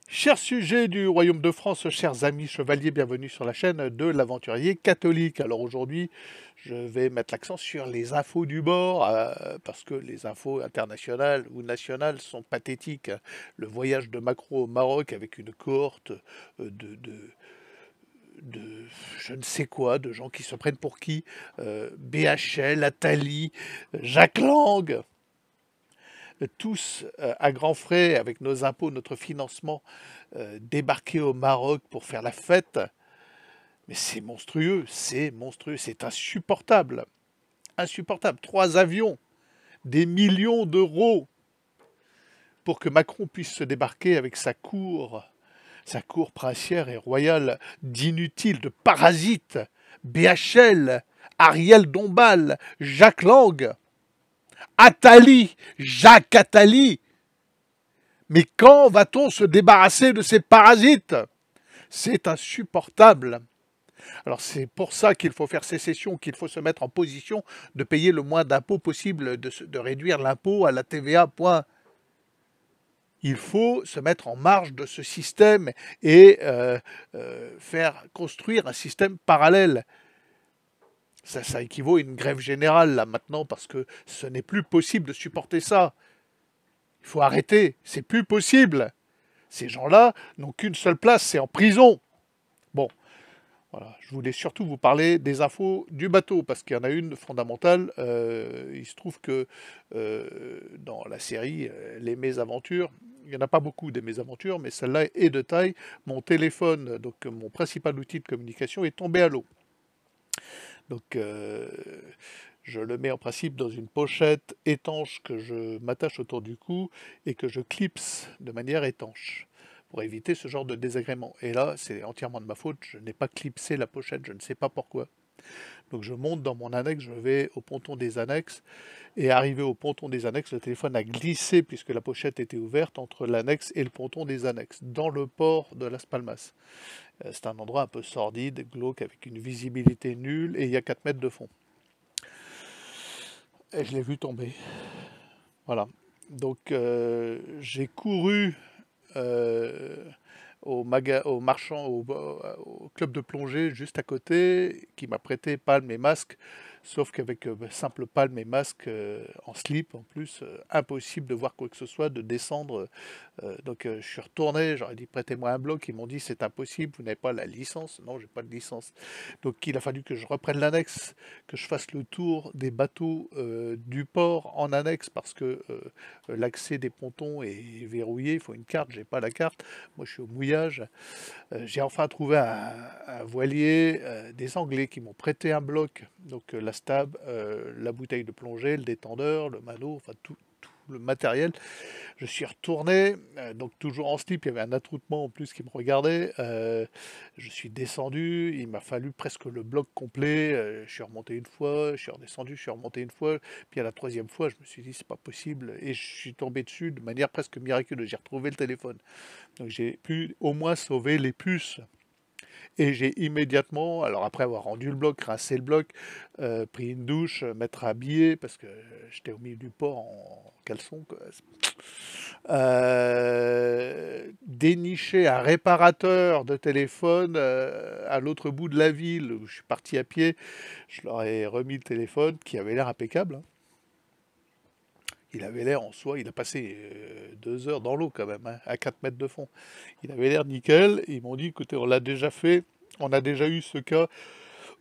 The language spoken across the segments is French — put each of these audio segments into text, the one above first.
Chers sujets du Royaume de France, chers amis chevaliers, bienvenue sur la chaîne de l'aventurier catholique. Alors aujourd'hui, je vais mettre l'accent sur les infos du bord, parce que les infos internationales ou nationales sont pathétiques. Le voyage de Macron au Maroc avec une cohorte de je ne sais quoi, de gens qui se prennent pour qui, BHL, Attali, Jacques Lang, tous à grands frais, avec nos impôts, notre financement, débarquer au Maroc pour faire la fête. Mais c'est monstrueux, c'est insupportable. Insupportable. 3 avions, des millions d'euros pour que Macron puisse se débarquer avec sa cour princière et royale d'inutiles, de parasites. BHL, Ariel Dombal, Jacques Lang, Attali, Jacques Attali. Mais quand va-t-on se débarrasser de ces parasites? C'est insupportable. Alors c'est pour ça qu'il faut faire sécession, qu'il faut se mettre en position de payer le moins d'impôts possible, de réduire l'impôt à la TVA, point. Il faut se mettre en marge de ce système et faire construire un système parallèle. Ça équivaut à une grève générale là maintenant parce que ce n'est plus possible de supporter ça. Il faut arrêter, c'est plus possible. Ces gens-là n'ont qu'une seule place, c'est en prison. Bon, voilà, je voulais surtout vous parler des infos du bateau, parce qu'il y en a une fondamentale. Il se trouve que dans la série Les Mésaventures, il n'y en a pas beaucoup des mésaventures, mais celle-là est de taille. Mon téléphone, donc mon principal outil de communication, est tombé à l'eau. Donc je le mets en principe dans une pochette étanche que je m'attache autour du cou et que je clipse de manière étanche pour éviter ce genre de désagrément. Et là, c'est entièrement de ma faute, je n'ai pas clipsé la pochette, je ne sais pas pourquoi. Donc je monte dans mon annexe, je vais au ponton des annexes, et arrivé au ponton des annexes, le téléphone a glissé, puisque la pochette était ouverte, entre l'annexe et le ponton des annexes, dans le port de Las Palmas. C'est un endroit un peu sordide, glauque, avec une visibilité nulle, et il y a 4 mètres de fond. Et je l'ai vu tomber. Voilà. Donc j'ai couru euh, au marchand, au club de plongée juste à côté, qui m'a prêté palme et masque, sauf qu'avec simple palme et masque en slip en plus, impossible de voir quoi que ce soit, de descendre. Donc je suis retourné, j'aurais dit prêtez-moi un bloc, ils m'ont dit c'est impossible, vous n'avez pas la licence. Non, j'ai pas de licence. Donc il a fallu que je reprenne l'annexe, que je fasse le tour des bateaux du port en annexe, parce que l'accès des pontons est verrouillé, il faut une carte, j'ai pas la carte, moi je suis au mouillage. J'ai enfin trouvé un voilier, des Anglais qui m'ont prêté un bloc, donc la stab, la bouteille de plongée, le détendeur, le mano, enfin tout le matériel. Je suis retourné, donc toujours en slip, il y avait un attroupement en plus qui me regardait. Je suis descendu, il m'a fallu presque le bloc complet. Je suis remonté une fois, je suis redescendu, je suis remonté une fois. Puis à la troisième fois, je me suis dit c'est pas possible. Et je suis tombé dessus de manière presque miraculeuse. J'ai retrouvé le téléphone. Donc j'ai pu au moins sauver les puces. Et j'ai immédiatement, alors après avoir rendu le bloc, rincé le bloc, pris une douche, m'être habillé, parce que j'étais au milieu du port en caleçon, quoi. Déniché un réparateur de téléphone à l'autre bout de la ville où je suis parti à pied. Je leur ai remis le téléphone qui avait l'air impeccable, hein. Il avait l'air en soi, il a passé 2 heures dans l'eau quand même, hein, à 4 mètres de fond. Il avait l'air nickel. Ils m'ont dit écoutez, on l'a déjà fait, on a déjà eu ce cas.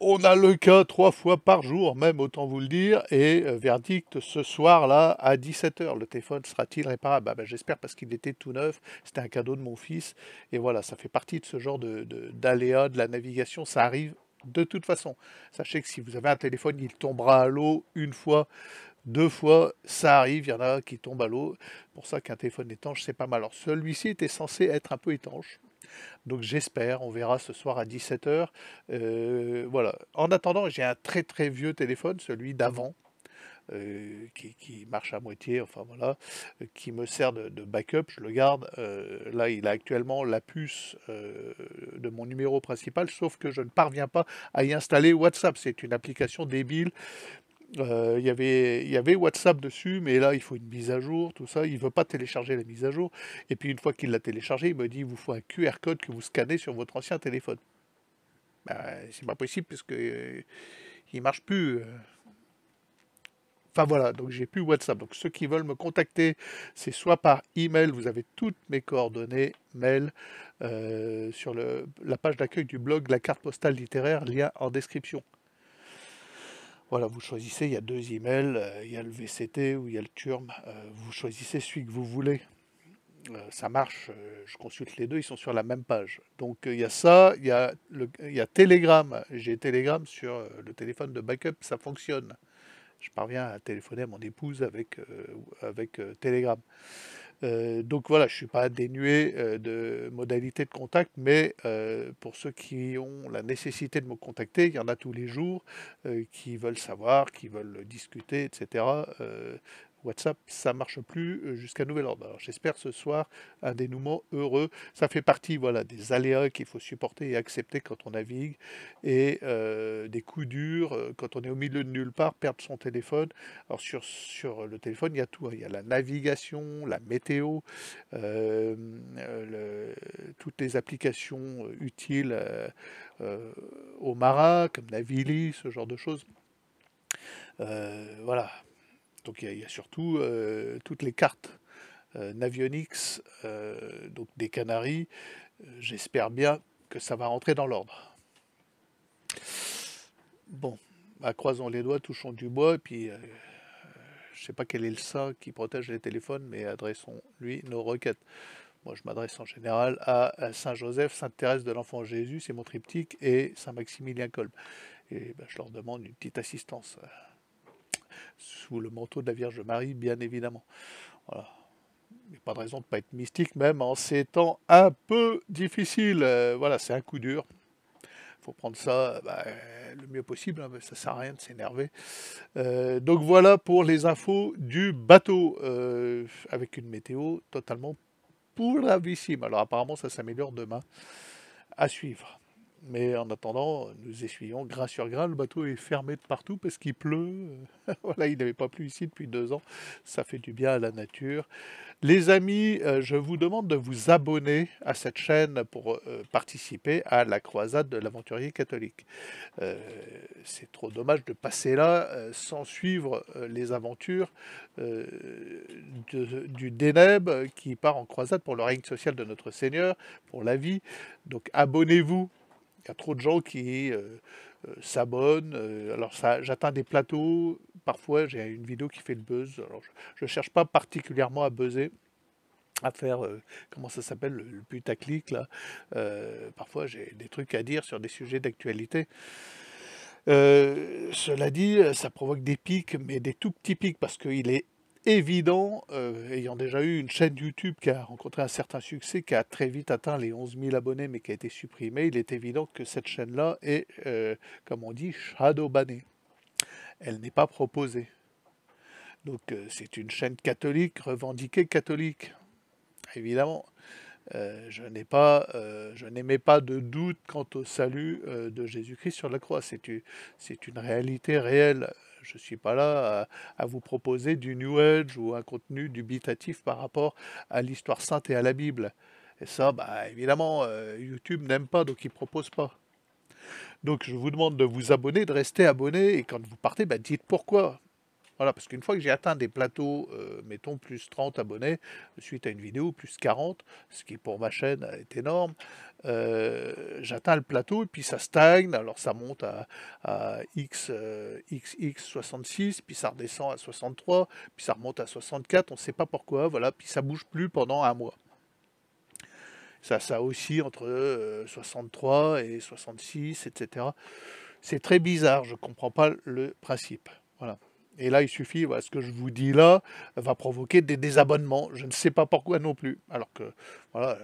On a le cas 3 fois par jour, même autant vous le dire, et verdict ce soir-là à 17 h. Le téléphone sera-t-il réparable? J'espère, parce qu'il était tout neuf, c'était un cadeau de mon fils, et voilà, ça fait partie de ce genre d'aléas de la navigation, ça arrive de toute façon. Sachez que si vous avez un téléphone, il tombera à l'eau une fois, 2 fois, ça arrive, il y en a qui tombent à l'eau. Pour ça qu'un téléphone étanche, c'est pas mal. Alors celui-ci était censé être un peu étanche. Donc j'espère, on verra ce soir à 17 h. Voilà. En attendant, j'ai un très très vieux téléphone, celui d'avant, qui marche à moitié, enfin voilà, qui me sert de backup, je le garde. Là, il a actuellement la puce de mon numéro principal, sauf que je ne parviens pas à y installer WhatsApp. C'est une application débile Il y avait WhatsApp dessus, mais là, il faut une mise à jour, tout ça. Il veut pas télécharger la mise à jour. Et puis, une fois qu'il l'a téléchargé, il me dit, il vous faut un QR code que vous scannez sur votre ancien téléphone. Bah, c'est pas possible puisque il marche plus. Enfin voilà, donc j'ai plus WhatsApp. Donc ceux qui veulent me contacter, c'est soit par email, vous avez toutes mes coordonnées, mail, sur la page d'accueil du blog La carte postale littéraire, lien en description. Voilà, vous choisissez, il y a deux emails, il y a le VCT ou il y a le TURM, vous choisissez celui que vous voulez. Ça marche, je consulte les deux, ils sont sur la même page. Donc il y a ça, il y a Telegram. J'ai Telegram sur le téléphone de backup, ça fonctionne. Je parviens à téléphoner à mon épouse avec Telegram. Donc voilà, je ne suis pas dénué de modalités de contact, mais pour ceux qui ont la nécessité de me contacter, il y en a tous les jours, qui veulent savoir, qui veulent discuter, etc. WhatsApp, ça marche plus jusqu'à nouvel ordre. Alors j'espère ce soir un dénouement heureux. Ça fait partie, voilà, des aléas qu'il faut supporter et accepter quand on navigue, et des coups durs quand on est au milieu de nulle part, perdre son téléphone. Alors sur le téléphone, il y a tout, hein. Il y a la navigation, la météo, euh, toutes les applications utiles euh, aux marins, comme Navili, ce genre de choses. Voilà. Donc il y a surtout toutes les cartes Navionics, donc des Canaries. J'espère bien que ça va rentrer dans l'ordre. Bon, bah, croisons les doigts, touchons du bois, et puis je ne sais pas quel est le saint qui protège les téléphones, mais adressons-lui nos requêtes. Moi, je m'adresse en général à Saint Joseph, Sainte Thérèse de l'Enfant Jésus, c'est mon triptyque, et Saint Maximilien Kolb. Et ben, je leur demande une petite assistance, sous le manteau de la Vierge Marie, bien évidemment. Voilà. Il n'y a pas de raison de ne pas être mystique, même en ces temps un peu difficiles. Voilà, c'est un coup dur. Il faut prendre ça bah, le mieux possible, hein, ça ne sert à rien de s'énerver. Donc voilà pour les infos du bateau, avec une météo totalement pourravissime. Alors apparemment ça s'améliore demain, à suivre. Mais en attendant, nous essuyons grain sur grain. Le bateau est fermé de partout parce qu'il pleut. Voilà, il n'avait pas plu ici depuis 2 ans. Ça fait du bien à la nature. Les amis, je vous demande de vous abonner à cette chaîne pour participer à la croisade de l'aventurier catholique. Euh, c'est trop dommage de passer là sans suivre les aventures euh, du Déneb qui part en croisade pour le règne social de notre Seigneur, pour la vie. Donc abonnez-vous. Il y a trop de gens qui s'abonnent. Alors ça, j'atteins des plateaux. Parfois, j'ai une vidéo qui fait le buzz. Alors, je ne cherche pas particulièrement à buzzer, à faire, comment ça s'appelle, le putaclic, là. Parfois, j'ai des trucs à dire sur des sujets d'actualité. Cela dit, ça provoque des pics, mais des tout petits pics, parce qu'il est évident, ayant déjà eu une chaîne YouTube qui a rencontré un certain succès, qui a très vite atteint les 11 000 abonnés, mais qui a été supprimée, il est évident que cette chaîne-là est, comme on dit, shadowbannée. Elle n'est pas proposée. Donc c'est une chaîne catholique, revendiquée catholique, évidemment. Je n'émets pas de doute quant au salut de Jésus-Christ sur la croix. C'est une réalité réelle. Je ne suis pas là à vous proposer du New Age ou un contenu dubitatif par rapport à l'histoire sainte et à la Bible. Et ça, bah, évidemment, YouTube n'aime pas, donc il ne propose pas. Donc je vous demande de vous abonner, de rester abonné, et quand vous partez, bah, dites pourquoi. Voilà, parce qu'une fois que j'ai atteint des plateaux, mettons plus 30 abonnés, suite à une vidéo, plus 40, ce qui pour ma chaîne est énorme, j'atteins le plateau et puis ça stagne, alors ça monte à XX 66, puis ça redescend à 63, puis ça remonte à 64, on ne sait pas pourquoi, voilà, puis ça bouge plus pendant un mois. Ça oscille entre 63 et 66, etc. C'est très bizarre, je ne comprends pas le principe. Voilà. Et là, il suffit, voilà, ce que je vous dis là va provoquer des désabonnements. Je ne sais pas pourquoi non plus. Alors que, voilà,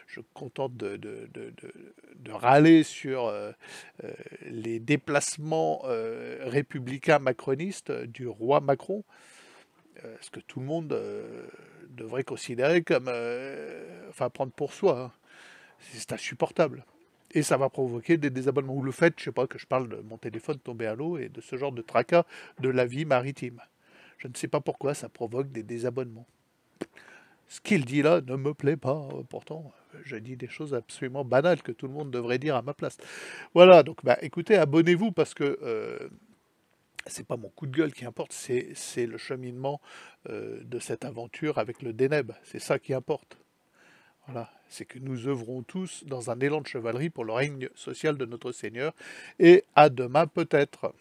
je me contente de râler sur les déplacements républicains macronistes du roi Macron, ce que tout le monde devrait considérer comme, enfin, prendre pour soi, hein. C'est insupportable. Et ça va provoquer des désabonnements. Ou le fait, je sais pas, que je parle de mon téléphone tombé à l'eau et de ce genre de tracas de la vie maritime. Je ne sais pas pourquoi ça provoque des désabonnements. Ce qu'il dit là ne me plaît pas. Pourtant, je dis des choses absolument banales que tout le monde devrait dire à ma place. Voilà, donc bah, écoutez, abonnez-vous parce que c'est pas mon coup de gueule qui importe, c'est le cheminement de cette aventure avec le Déneb. C'est ça qui importe. Voilà, c'est que nous œuvrons tous dans un élan de chevalerie pour le règne social de notre Seigneur. Et à demain peut-être.